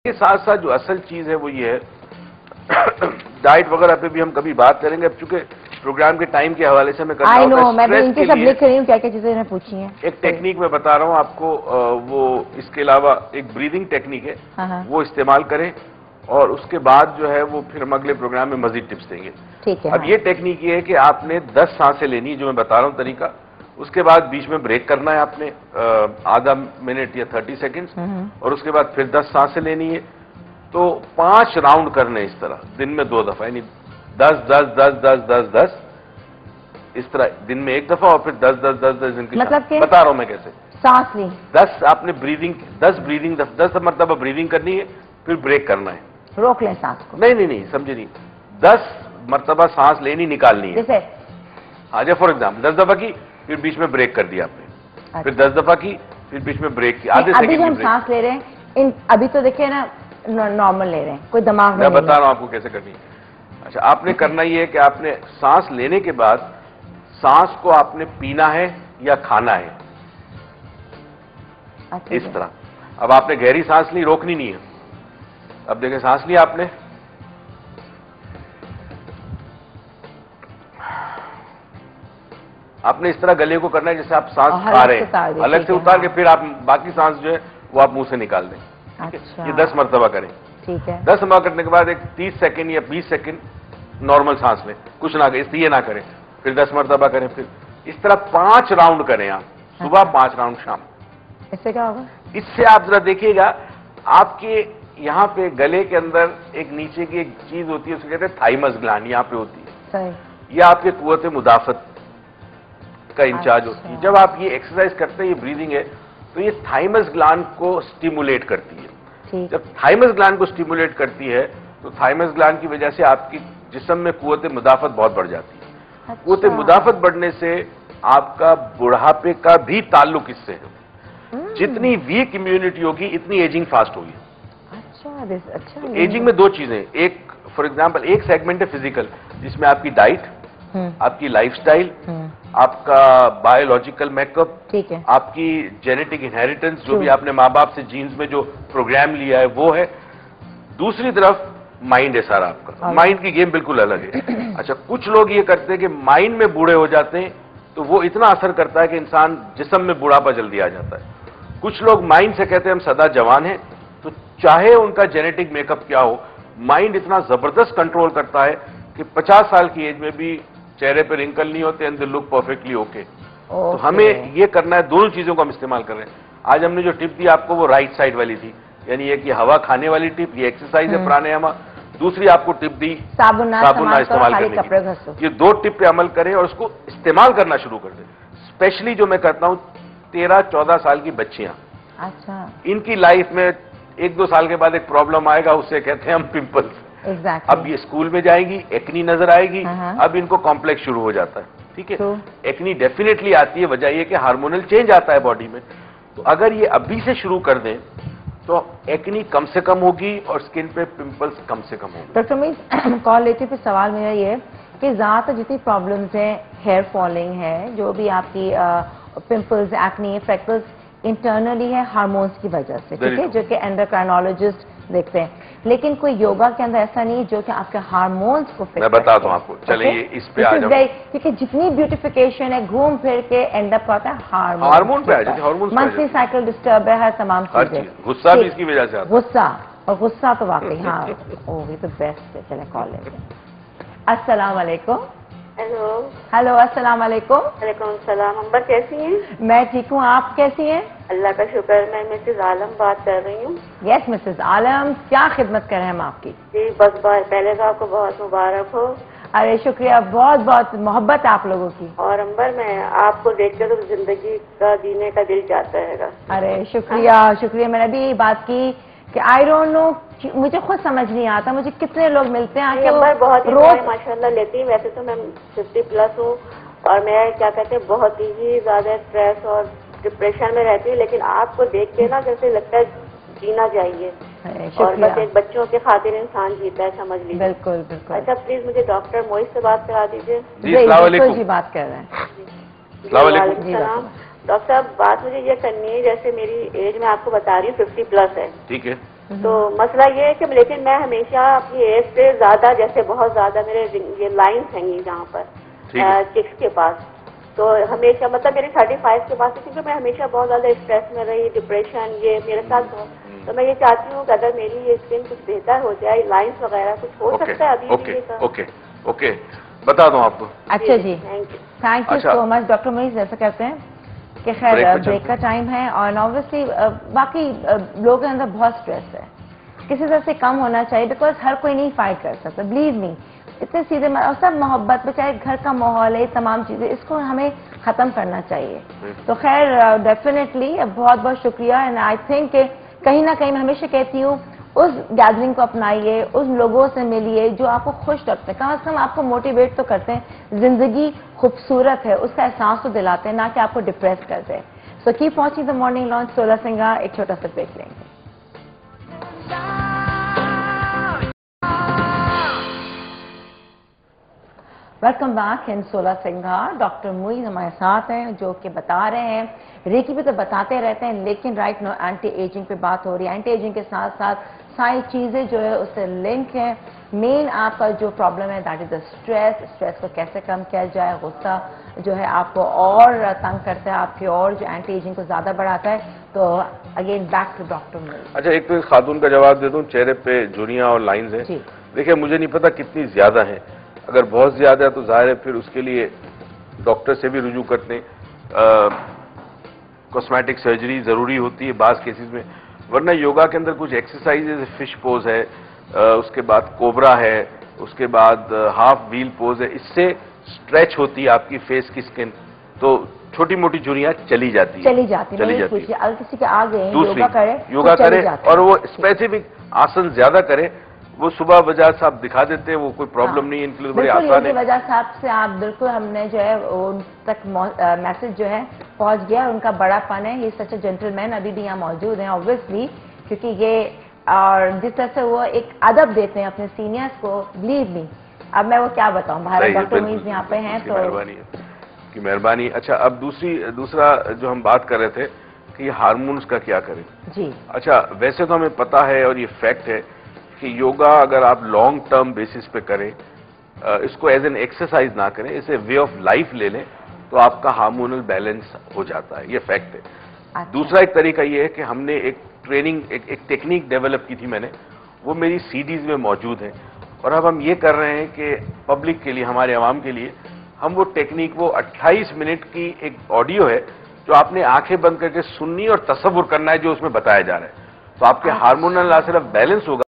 کے ساتھ ساتھ جو اصل چیز ہے وہ یہ ہے ڈائٹ وغیرہ پہ بھی ہم کبھی بات کریں گے. اب چونکہ پروگرام کے ٹائم کے حوالے سے میں کرنا ہوتا ہے. میں بھی ان کے سب لکھ رہی ہوں کیا کیا چیزیں پوچھی ہیں. ایک ٹیکنیک میں بتا رہا ہوں آپ کو, وہ اس کے علاوہ ایک بریدنگ ٹیکنیک ہے, وہ استعمال کریں اور اس کے بعد جو ہے وہ پھر ہم اگلے پروگرام میں مزید ٹپس دیں گے. ٹھیک ہے. اب یہ ٹیکنیک یہ ہے کہ آپ نے 10 سانسیں لینی, جو میں بتا رہا ہوں طریقہ. اس کے بعد بیچ میں بریک کرنا ہے آپ نے آدھا منٹ یا 30 سیکنڈز, اور اس کے بعد پھر 10 سانسیں لینی ہے. تو 5 راؤنڈ کرنے اس طرح دن میں 2 دفعہ, یعنی 10 10 10 10 10 10 اس طرح دن میں 1 دفعہ, اور پھر 10 10 10 10 دن کی بتا رہا ہوں میں کیسے. سانس لی 10 آپ نے بریدنگ 10 مرتبہ بریدنگ کرنی ہے, پھر بریک کرنا ہے. روک لیں سانس کو. نہیں سمجھے نہیں. 10 مرتبہ سانس لینی نکالنی ہے. جیسے ہاں جی, فار ایگزامپل 10 دفعہ کی, پھر بیچ میں بریک کر دیا آپ نے, پھر 10 دفعہ کی, پھر بیچ میں بریک کی, آدھے سیکنڈ کی ہم سانس لے رہے ہیں ابھی تو دیکھیں نا نارمل لے رہے ہیں, کوئی دماغ میں بتا رہا ہوں آپ کو کیسے کرنی ہے. اچھا, آپ نے کرنا یہ ہے کہ آپ نے سانس لینے کے بعد سانس کو آپ نے پینا ہے یا کھانا ہے, اس طرح. اب آپ نے گہری سانس لی, روکنی نہیں ہے. اب دیکھیں سانس لی آپ نے, آپ نے اس طرح گلے کو کرنا ہے جیسے آپ سانس کھا رہے ہیں, الگ سے اتار کے پھر آپ باقی سانس جو ہے وہ آپ منہ سے نکال دیں. یہ 10 مرتبہ کریں. ٹھیک ہے. 10 مرتبہ کرنے کے بعد ایک 30 سیکنڈ یا 20 سیکنڈ نارمل سانس لیں, کچھ نہ کریں, اس لیے نہ کریں. پھر 10 مرتبہ کریں, پھر اس طرح 5 راؤنڈ کریں آپ, صبح 5 راؤنڈ شام. اس سے کیا ہوگا؟ اس سے آپ ذرا دیکھیے گا, آپ کے یہاں پہ گلے کے اندر ایک نیچے کی ایک چیز ہوتی ہے, اس کو کہتے ہیں تھائمس گلانڈ, یہاں پہ ہوتی ہے. یہ آپ کے قوت مدافعت کا انچارج ہوتی ہے. جب آپ یہ ایکسرسائز کرتے ہیں, یہ بریدنگ ہے, تو یہ تھائمس گلانڈ کو سٹیمولیٹ کرتی ہے. جب تھائمس گلانڈ کو سٹیمولیٹ کرتی ہے تو تھائمس گلانڈ کی وجہ سے آپ کی جسم میں قوت مدافعت بہت بڑھ جاتی ہے. قوت مدافعت بڑھنے سے آپ کا بڑھاپے کا بھی تعلق اس سے ہے. جتنی ویک امیونٹی ہوگی اتنی ایجنگ فاسٹ ہوگی. ایجنگ میں 2 چیزیں, ایک فار ایگزامپل ایک سیگمنٹ ہے فزیکل, جس میں آپ کی ڈائٹ, آپ کی لائف سٹائل, آپ کا بایولوجیکل میک اپ, آپ کی جینیٹک انہیریٹنس, جو بھی آپ نے ماں باپ سے جینز میں جو پروگرام لیا ہے وہ ہے. دوسری طرف مائنڈ ہے سارا آپ کا. مائنڈ کی گیم بالکل الگ ہے. اچھا, کچھ لوگ یہ کرتے ہیں کہ مائنڈ میں بوڑھے ہو جاتے ہیں, تو وہ اتنا اثر کرتا ہے کہ انسان جسم میں بوڑھاپا جلدی آ جاتا ہے. کچھ لوگ مائنڈ سے کہتے ہیں ہم سدا جوان ہیں, تو چاہے ان کا جینیٹک میک اپ کیا ہو, مائنڈ اتنا زبردست کنٹرول کرتا ہے کہ 50 سال کی ایج میں بھی چہرے پہ رنکل نہیں ہوتے, and they look perfectly okay. تو ہمیں یہ کرنا ہے, دونوں چیزوں کو ہم استعمال کر رہے ہیں. آج ہم نے جو ٹپ دی آپ کو وہ رائٹ سائڈ والی تھی, یعنی یہ کہ ہوا کھانے والی ٹپ, یہ ایکسرسائز ہے پرانیاما. دوسری آپ کو ٹپ دی صابن استعمال کرنے کی. یہ 2 ٹپ پہ عمل کریں اور اس کو استعمال کرنا شروع کر دیں. اسپیشلی جو میں کرتا ہوں 13-14 سال کی بچیاں, اچھا, ان کی لائف میں 1-2 سال کے بعد ایک پرابلم آئے گا, اسے کہتے ہیں ہم پمپلس. اب یہ اسکول میں جائیں گی, ایکنی نظر آئے گی, اب ان کو کمپلیکس شروع ہو جاتا ہے. ٹھیک ہے, ایکنی ڈیفینیٹلی آتی ہے, وجہ یہ کہ ہارمونل چینج آتا ہے باڈی میں. تو اگر یہ ابھی سے شروع کر دیں تو ایکنی کم سے کم ہوگی اور اسکن پہ پمپلس کم سے کم ہوگی. ڈاکٹر میں کال لیتی پھر سوال میرا یہ ہے کہ زیادہ تر جتنی پرابلمز ہیں, ہیئر فالنگ ہے, جو بھی آپ کی پمپلز, ایکنی, فریکلز, انٹرنلی ہے ہارمونز کی وجہ سے, ٹھیک ہے, جو کہ اینڈوکرائنالوجسٹ دیکھتے ہیں. لیکن کوئی یوگا کے اندر ایسا نہیں جو کہ آپ کے ہارمونز کو میں بتاتا ہوں آپ کو. چلیے اس پہ آ جاؤں, کیونکہ جتنی بیوٹیفیکیشن ہے گھوم پھر کے اینڈ اپ ہوتا ہے ہارمون پہ. منتھلی سائیکل ڈسٹرب ہے, ہر تمام چیزیں. غصہ بھی اس کی وجہ سے آتا ہے. غصہ, اور غصہ تو واقعی ہاں یہ تو بیسٹ ہے. چلیں کال لیتے ہیں. السلام علیکم. ہیلو, السلام علیکم. وعلیکم السلام. امبر کیسی ہیں؟ میں ٹھیک ہوں, آپ کیسی ہیں؟ اللہ کا شکر. میں مسز عالم بات کر رہی ہوں. یس مسز عالم, کیا خدمت کریں ہم آپ کی؟ جی بس پہلے تو آپ کو بہت مبارک ہو. ارے شکریہ, بہت بہت محبت آپ لوگوں کی. اور امبر میں آپ کو دیکھ کے تو زندگی کا جینے کا دل چاہتا ہے. ارے شکریہ شکریہ. میں نے بھی بات کی کہ آئی ڈونٹ نو, مجھے خود سمجھ نہیں آتا مجھے کتنے لوگ ملتے ہیں بہت روز ماشاء اللہ لیتی ہیں. ویسے تو میں 50+ ہوں, اور میں کیا کہتے ہیں بہت ہی زیادہ اسٹریس اور ڈپریشن میں رہتی ہوں, لیکن آپ کو دیکھ کے نا جیسے لگتا ہے جینا چاہیے, اور بس ایک بچوں کے خاطر انسان جیتا ہے, سمجھ لیجیے. بالکل بالکل. اچھا پلیز مجھے ڈاکٹر موہت سے بات کرا دیجیے. جی بات کر رہے ہیں. وعلیکم السلام. ڈاکٹر صاحب بات مجھے یہ کرنی ہے, جیسے میری ایج میں آپ کو بتا رہی ہوں 50+ ہے. ٹھیک ہے. تو مسئلہ یہ ہے کہ لیکن میں ہمیشہ اپنی ایج سے زیادہ جیسے بہت زیادہ میرے یہ لائنس ہیں جہاں پر چکس کے پاس تو ہمیشہ مطلب میرے 35 کے پاس کیونکہ میں ہمیشہ بہت زیادہ اسٹریس میں رہی ڈپریشن یہ میرے ساتھ تو میں یہ چاہتی ہوں کہ اگر میری یہ اسکن کچھ بہتر ہو جائے لائنس وغیرہ کچھ ہو سکتا ہے ابھی اوکے بتا دوں آپ کو. اچھا جی thank you so much doctor Moiz. ایسا کرتے ہیں کہ خیر بریک کا ٹائم ہے اور اوبویسلی باقی لوگوں کے اندر بہت اسٹریس ہے کسی طرح سے کم ہونا چاہیے بیکاز ہر کوئی نہیں فائٹ کر سکتا بلیو می اتنے سیدھے سب محبت میں چاہے گھر کا ماحول ہے تمام چیزیں اس کو ہمیں ختم کرنا چاہیے. تو خیر ڈیفینیٹلی بہت بہت شکریہ اینڈ آئی تھنک کہ کہیں نہ کہیں میں ہمیشہ کہتی ہوں اس گیدرنگ کو اپنائیے ان لوگوں سے ملیے جو آپ کو خوش رکھتے ہیں کم از کم آپ کو موٹیویٹ تو کرتے ہیں زندگی خوبصورت ہے اس کا احساس تو دلاتے ہیں نہ کہ آپ کو ڈپریس کرتے ہیں. So keep watching the morning launch. سولہ سنگھا ایک چھوٹا سا بریک لیں گے. ویلکم بیک ان سولہ سنگھا. ڈاکٹر موئیز ہمارے ساتھ ہیں جو کہ بتا رہے ہیں ریکی پہ تو بتاتے رہتے ہیں لیکن رائٹ نو اینٹی ایجنگ پہ بات ہو رہی ہے. اینٹی ایجنگ کے ساتھ ساتھ ساری چیزیں جو ہے اس سے لنک ہے. مین آپ کا جو پرابلم ہے دیٹ از دا اسٹریس کو کیسے کم کیا جائے. غصہ جو ہے آپ کو اور تنگ کرتا ہے آپ کی اور جو اینٹی ایجنگ کو زیادہ بڑھاتا ہے. تو again back to doctor Moiz. اچھا ایک تو خاتون کا جواب دے دوں. چہرے پہ جھریاں اور لائنز ہیں دیکھیں مجھے نہیں پتا کتنی زیادہ ہیں. اگر بہت زیادہ ہے تو ظاہر ہے پھر اس کے لیے ڈاکٹر سے بھی رجوع کرتے ہیں. کاسمیٹک سرجری ضروری ہوتی ہے بعض کیسز میں ورنہ یوگا کے اندر کچھ ایکسرسائز فش پوز ہے اس کے بعد کوبرا ہے اس کے بعد ہاف ویل پوز ہے. اس سے اسٹریچ ہوتی ہے آپ کی فیس کی اسکن تو چھوٹی موٹی جھریاں چلی جاتی اگر کسی کے آگے یوگا کرے اور وہ اسپیسیفک آسن زیادہ کرے. وہ صبح بجاج صاحب دکھا دیتے ہیں وہ کوئی پرابلم نہیں ان کے لیے بڑی آسان ہے. بجاج صاحب سے آپ بالکل ہم نے جو ہے ان تک میسج جو ہے پہنچ گیا. ان کا بڑا پن ہے. یہ سچ اے جینٹل مین ابھی بھی یہاں موجود ہیں اوبویسلی کیونکہ یہ اور جس طرح سے وہ ایک ادب دیتے ہیں اپنے سینئرز کو بلیو می. اب میں وہ کیا بتاؤں بھارت ڈاکٹر موئیز یہاں پہ ہیں تو کی مہربانی. اچھا اب دوسرا جو ہم بات کر رہے تھے کہ یہ ہارمونز کا کیا کریں. جی اچھا ویسے تو ہمیں پتا ہے اور یہ فیکٹ ہے کہ یوگا اگر آپ لانگ ٹرم بیسس پہ کریں اس کو ایز این ایکسرسائز نہ کریں اسے وے آف لائف لے لیں تو آپ کا ہارمونل بیلنس ہو جاتا ہے. یہ فیکٹ ہے. دوسرا ایک طریقہ یہ ہے کہ ہم نے ایک ٹریننگ ایک ٹیکنیک ڈیولپ کی تھی میں نے وہ میری سی ڈیز میں موجود ہے اور اب ہم یہ کر رہے ہیں کہ پبلک کے لیے ہمارے عوام کے لیے ہم وہ ٹیکنیک وہ 28 منٹ کی ایک آڈیو ہے جو آپ نے آنکھیں بند کر کے سننی اور تصور کرنا ہے جو اس میں بتایا جا رہا ہے. تو آپ کے ہارمونل نہ صرف بیلنس ہوگا